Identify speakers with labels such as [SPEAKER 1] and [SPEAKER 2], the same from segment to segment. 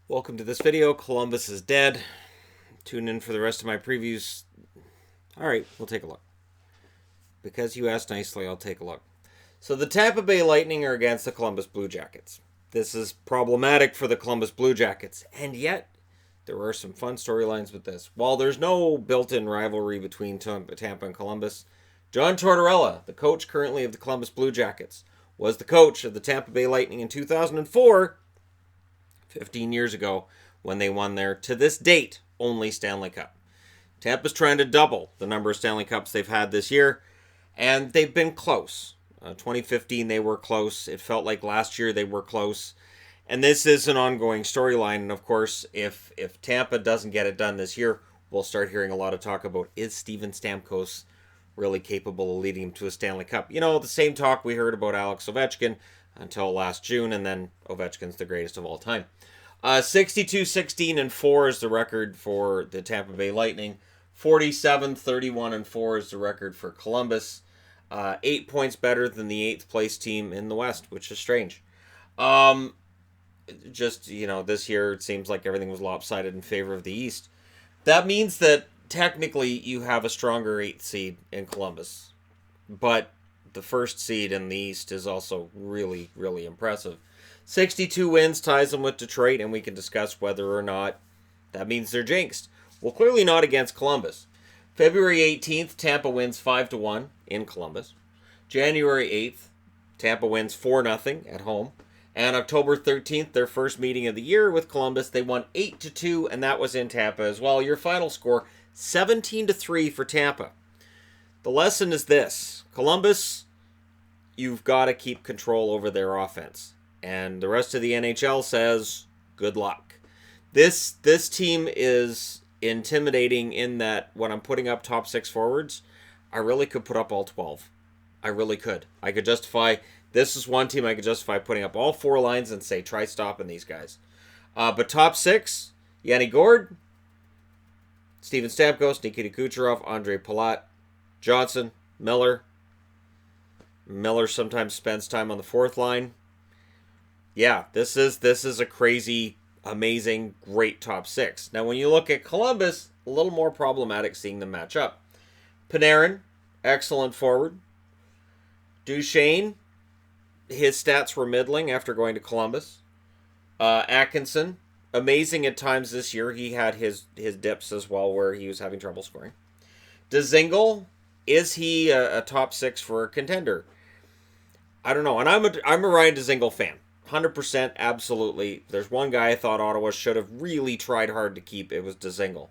[SPEAKER 1] Welcome to this video. Columbus is dead. Tune in for the rest of my previews. Alright, we'll take a look. Because you asked nicely, I'll take a look. So the Tampa Bay Lightning are against the Columbus Blue Jackets. This is problematic for the Columbus Blue Jackets, and yet there are some fun storylines with this. While there's no built-in rivalry between Tampa and Columbus, John Tortorella, the coach currently of the Columbus Blue Jackets, was the coach of the Tampa Bay Lightning in 2004, 15 years ago, when they won their, to this date, only Stanley Cup. Tampa's trying to double the number of Stanley Cups they've had this year, and they've been close. 2015, they were close. It felt like last year they were close. And this is an ongoing storyline. And of course, if Tampa doesn't get it done this year, we'll start hearing a lot of talk about, is Steven Stamkos really capable of leading him to a Stanley Cup? You know, the same talk we heard about Alex Ovechkin until last June, and then Ovechkin's the greatest of all time. 62-16-4 is the record for the Tampa Bay Lightning. 47-31-4 is the record for Columbus. 8 points better than the 8th place team in the West, which is strange. Just, you know, this year it seems like everything was lopsided in favor of the East. That means that technically you have a stronger 8th seed in Columbus. But the first seed in the East is also really, really impressive. 62 wins ties them with Detroit, and we can discuss whether or not that means they're jinxed. Well, clearly not against Columbus. February 18th, Tampa wins 5-1 in Columbus. January 8th, Tampa wins 4-0 at home. And October 13th, their first meeting of the year with Columbus, they won 8-2, and that was in Tampa as well. Your final score, 17-3 for Tampa. The lesson is this. Columbus, you've got to keep control over their offense. And the rest of the NHL says, good luck. This team is intimidating in that when I'm putting up top 6 forwards, I really could put up all 12. I really could. I could justify, this is one team I could justify putting up all 4 lines and say, try stopping these guys. But top 6, Yanni Gourde, Steven Stamkos, Nikita Kucherov, Andre Palat, Johnson, Miller. Miller sometimes spends time on the 4th line. Yeah, this is a crazy, amazing, great top 6. Now, when you look at Columbus, a little more problematic seeing them match up. Panarin, excellent forward. Duchesne, his stats were middling after going to Columbus. Atkinson, amazing at times this year. He had his dips as well where he was having trouble scoring. Dzingel, is he a top 6 for a contender? I don't know, and I'm a Ryan Dzingel fan. 100%, absolutely. There's one guy I thought Ottawa should have really tried hard to keep. It was Dzingel.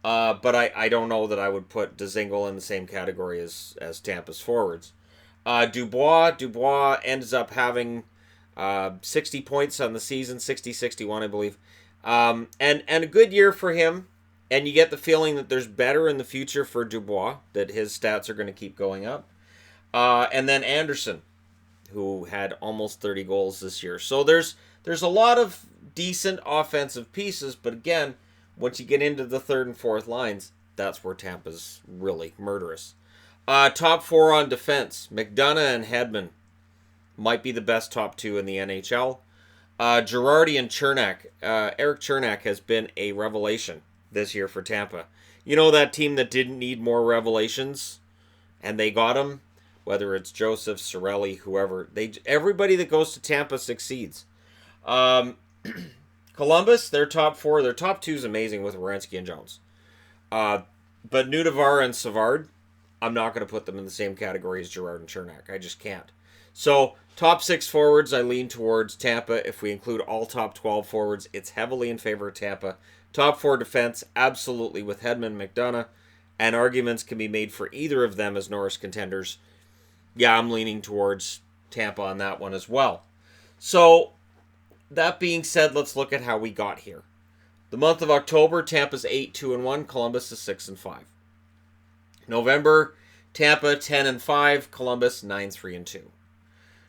[SPEAKER 1] But I don't know that I would put Dzingel in the same category as Tampa's forwards. Dubois ends up having 60 points on the season, 60-61, I believe. And a good year for him. And you get the feeling that there's better in the future for Dubois, that his stats are going to keep going up. And then Anderson, who had almost 30 goals this year. So there's a lot of decent offensive pieces, but again, once you get into the 3rd and 4th lines, that's where Tampa's really murderous. Top 4 on defense. McDonough and Hedman might be the best top 2 in the NHL. Girardi and Chernak. Eric Chernak has been a revelation this year for Tampa. You know that team that didn't need more revelations, and they got him? Whether it's Joseph, Cirelli, whoever. Everybody that goes to Tampa succeeds. Columbus, their top 4. Their top 2 is amazing with Werenski and Jones. But Nudavara and Savard, I'm not going to put them in the same category as Girard and Chernak. I just can't. So, top 6 forwards, I lean towards Tampa. If we include all top 12 forwards, it's heavily in favor of Tampa. Top 4 defense, absolutely with Hedman, McDonough. And arguments can be made for either of them as Norris contenders. Yeah, I'm leaning towards Tampa on that one as well. So, that being said, let's look at how we got here. The month of October, Tampa's 8-2-1, Columbus is 6-5. November, Tampa 10-5, Columbus 9-3-2.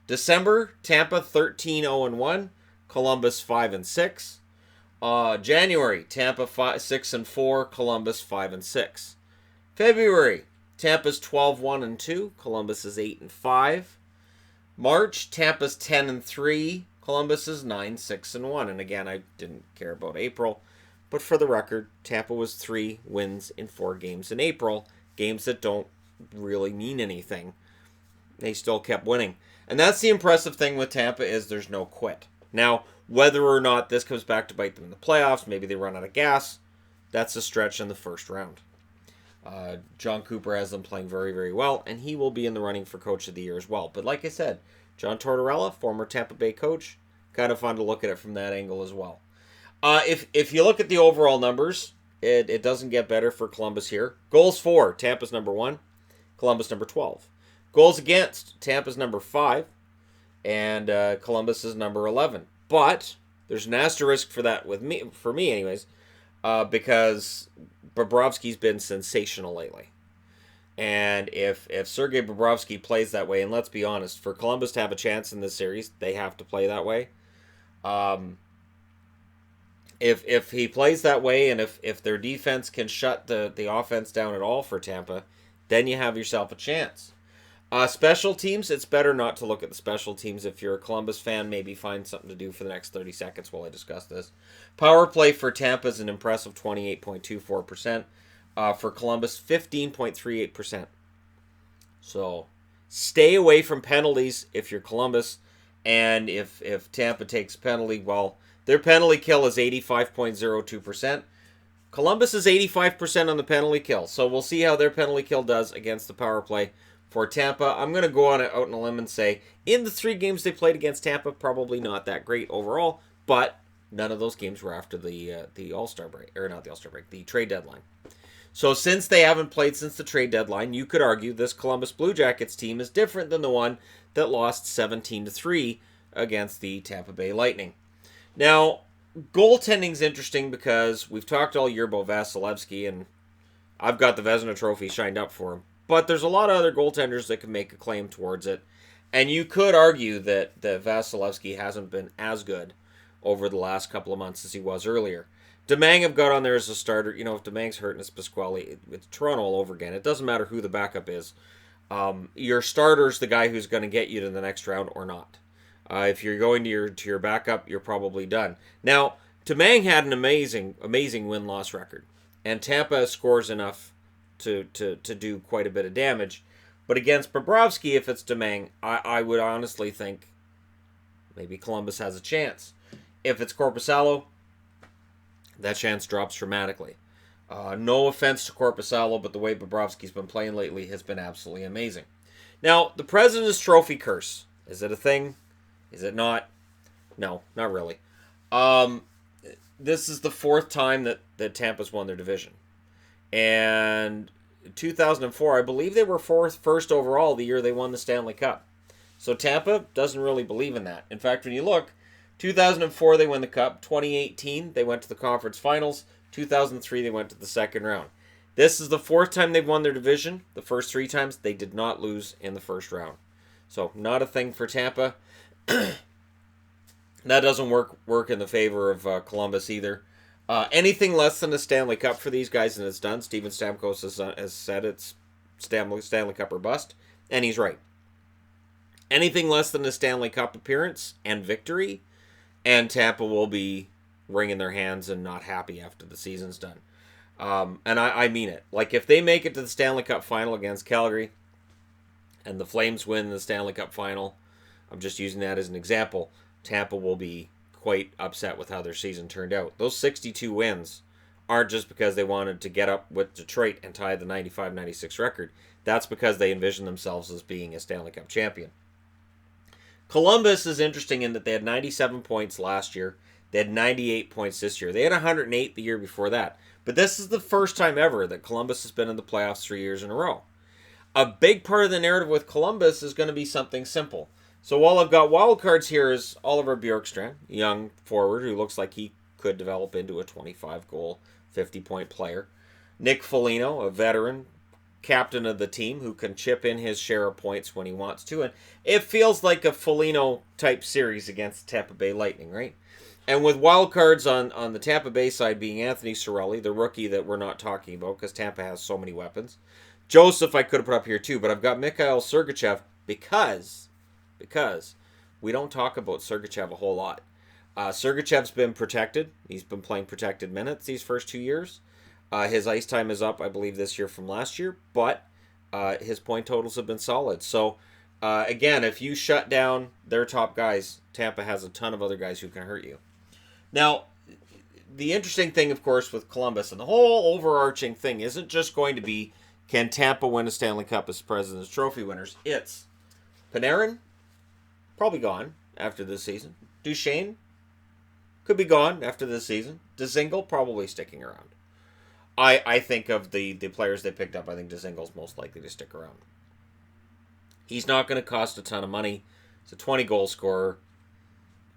[SPEAKER 1] December, Tampa 13-0-1, Columbus 5-6. January, Tampa 6-4, Columbus 5-6. February, Tampa's 12-1-2, Columbus is 8-5. March, Tampa's 10-3, Columbus is 9-6-1. And again, I didn't care about April. But for the record, Tampa was 3 wins in 4 games in April. Games that don't really mean anything. They still kept winning. And that's the impressive thing with Tampa is there's no quit. Now, whether or not this comes back to bite them in the playoffs, maybe they run out of gas, that's a stretch in the first round. John Cooper has them playing very, very well, and he will be in the running for Coach of the Year as well. But like I said, John Tortorella, former Tampa Bay coach, kind of fun to look at it from that angle as well. If you look at the overall numbers, it doesn't get better for Columbus here. Goals for, Tampa's number 1, Columbus number 12. Goals against, Tampa's number 5, and Columbus is number 11. But there's an asterisk for that for me anyways, because Bobrovsky's been sensational lately. And if Sergei Bobrovsky plays that way, and let's be honest, for Columbus to have a chance in this series, they have to play that way. If he plays that way, and if their defense can shut the offense down at all for Tampa, then you have yourself a chance. Special teams, it's better not to look at the special teams. If you're a Columbus fan, maybe find something to do for the next 30 seconds while I discuss this. Power play for Tampa is an impressive 28.24%. For Columbus, 15.38%. So stay away from penalties if you're Columbus. And if Tampa takes a penalty, well, their penalty kill is 85.02%. Columbus is 85% on the penalty kill. So we'll see how their penalty kill does against the power play. For Tampa, I'm going to go out on a limb and say, in the 3 games they played against Tampa, probably not that great overall, but none of those games were after the All-Star break, or not the All-Star break, the trade deadline. So since they haven't played since the trade deadline, you could argue this Columbus Blue Jackets team is different than the one that lost 17-3 against the Tampa Bay Lightning. Now, goaltending's interesting because we've talked all year about Vasilevsky, and I've got the Vezina Trophy shined up for him. But there's a lot of other goaltenders that can make a claim towards it. And you could argue that Vasilevsky hasn't been as good over the last couple of months as he was earlier. Domingue have got on there as a starter. You know, if Domingue's hurt and it's Pasquale, it's Toronto all over again. It doesn't matter who the backup is. Your starter's the guy who's going to get you to the next round or not. If you're going to your backup, you're probably done. Now, Domingue had an amazing win-loss record. And Tampa scores enough to do quite a bit of damage. But against Bobrovsky, if it's Domingue, I would honestly think maybe Columbus has a chance. If it's Korpisalo, that chance drops dramatically. No offense to Korpisalo, but the way Bobrovsky's been playing lately has been absolutely amazing. Now, the President's Trophy curse. Is it a thing? Is it not? No, not really. This is the 4th time that Tampa's won their division. And 2004, I believe they were first overall the year they won the Stanley Cup. So Tampa doesn't really believe in that. In fact, when you look, 2004 they won the Cup. 2018 they went to the conference finals. 2003 they went to the second round. This is the 4th time they've won their division. The first 3 times they did not lose in the first round. So not a thing for Tampa. That doesn't work in the favor of Columbus either. Anything less than a Stanley Cup for these guys, and it's done. Steven Stamkos has said it's Stanley Cup or bust, and he's right. Anything less than a Stanley Cup appearance and victory, and Tampa will be wringing their hands and not happy after the season's done. And I mean it. Like, if they make it to the Stanley Cup final against Calgary, and the Flames win the Stanley Cup final, I'm just using that as an example, Tampa will be quite upset with how their season turned out. Those 62 wins aren't just because they wanted to get up with Detroit and tie the 95-96 record. That's because they envisioned themselves as being a Stanley Cup champion. Columbus is interesting in that they had 97 points last year. They had 98 points this year. They had 108 the year before that. But this is the first time ever that Columbus has been in the playoffs 3 years in a row. A big part of the narrative with Columbus is going to be something simple. So while I've got wild cards here is Oliver Bjorkstrand, young forward who looks like he could develop into a 25-goal, 50-point player. Nick Foligno, a veteran, captain of the team who can chip in his share of points when he wants to. And it feels like a Foligno-type series against the Tampa Bay Lightning, right? And with wild cards on the Tampa Bay side being Anthony Cirelli, the rookie that we're not talking about because Tampa has so many weapons. Joseph I could have put up here too, but I've got Mikhail Sergachev because we don't talk about Sergachev a whole lot. Sergachev's been protected. He's been playing protected minutes these first 2 years. His ice time is up, I believe, this year from last year, but his point totals have been solid. So, again, if you shut down their top guys, Tampa has a ton of other guys who can hurt you. Now, the interesting thing, of course, with Columbus and the whole overarching thing isn't just going to be, can Tampa win a Stanley Cup as President's Trophy winners? It's Panarin, probably gone after this season. Duchesne could be gone after this season. Dzingel probably sticking around. I think of the players they picked up, I think Dzingel's most likely to stick around. He's not going to cost a ton of money. He's a 20-goal scorer.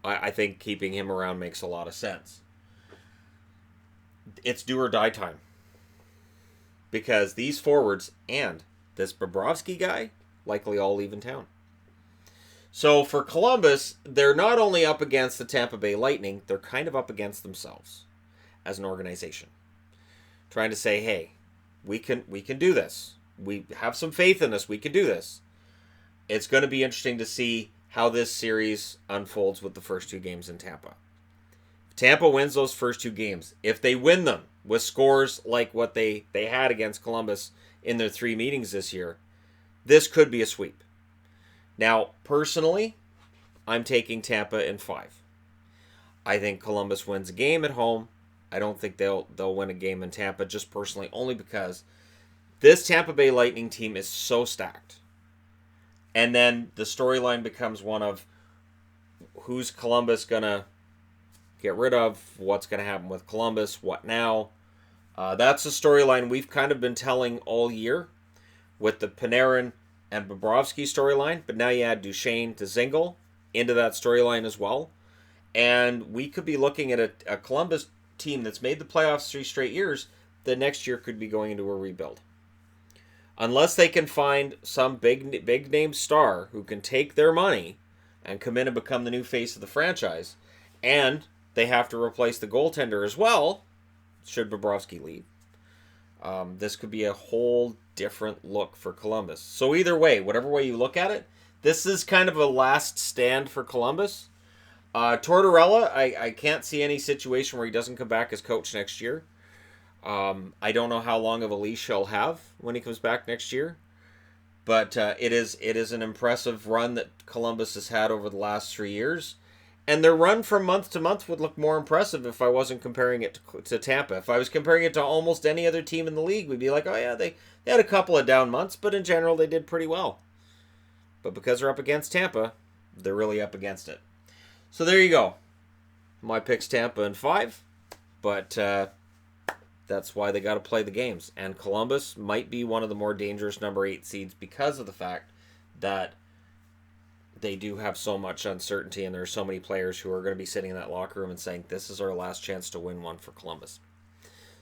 [SPEAKER 1] I think keeping him around makes a lot of sense. It's do or die time. Because these forwards and this Bobrovsky guy likely all leave in town. So for Columbus, they're not only up against the Tampa Bay Lightning, they're kind of up against themselves as an organization. Trying to say, hey, we can do this. We have some faith in us. We can do this. It's going to be interesting to see how this series unfolds with the first 2 games in Tampa. If Tampa wins those first 2 games, if they win them with scores like what they had against Columbus in their 3 meetings this year, this could be a sweep. Now, personally, I'm taking Tampa in 5. I think Columbus wins a game at home. I don't think they'll win a game in Tampa, just personally, only because this Tampa Bay Lightning team is so stacked. And then the storyline becomes one of who's Columbus going to get rid of, what's going to happen with Columbus, what now. That's a storyline we've kind of been telling all year with the Panarin and Bobrovsky storyline, but now you add Duchesne to Dzingel into that storyline as well. And we could be looking at a Columbus team that's made the playoffs 3 straight years that next year could be going into a rebuild. Unless they can find some big name star who can take their money and come in and become the new face of the franchise, and they have to replace the goaltender as well, should Bobrovsky leave. This could be a whole different look for Columbus. So either way, whatever way you look at it, this is kind of a last stand for Columbus. Tortorella, I can't see any situation where he doesn't come back as coach next year. I don't know how long of a leash he'll have when he comes back next year. But it is an impressive run that Columbus has had over the last 3 years. And their run from month to month would look more impressive if I wasn't comparing it to Tampa. If I was comparing it to almost any other team in the league, we'd be like, oh yeah, they had a couple of down months, but in general they did pretty well. But because they're up against Tampa, they're really up against it. So there you go. My pick's Tampa in 5, but that's why they got to play the games. And Columbus might be one of the more dangerous number 8 seeds because of the fact that they do have so much uncertainty and there are so many players who are going to be sitting in that locker room and saying, this is our last chance to win one for Columbus.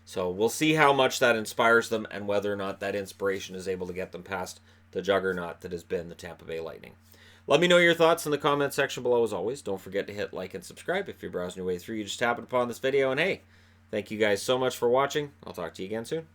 [SPEAKER 1] So we'll see how much that inspires them and whether or not that inspiration is able to get them past the juggernaut that has been the Tampa Bay Lightning. Let me know your thoughts in the comment section below as always. Don't forget to hit like and subscribe if you're browsing your way through. You just tap it upon this video. And hey, thank you guys so much for watching. I'll talk to you again soon.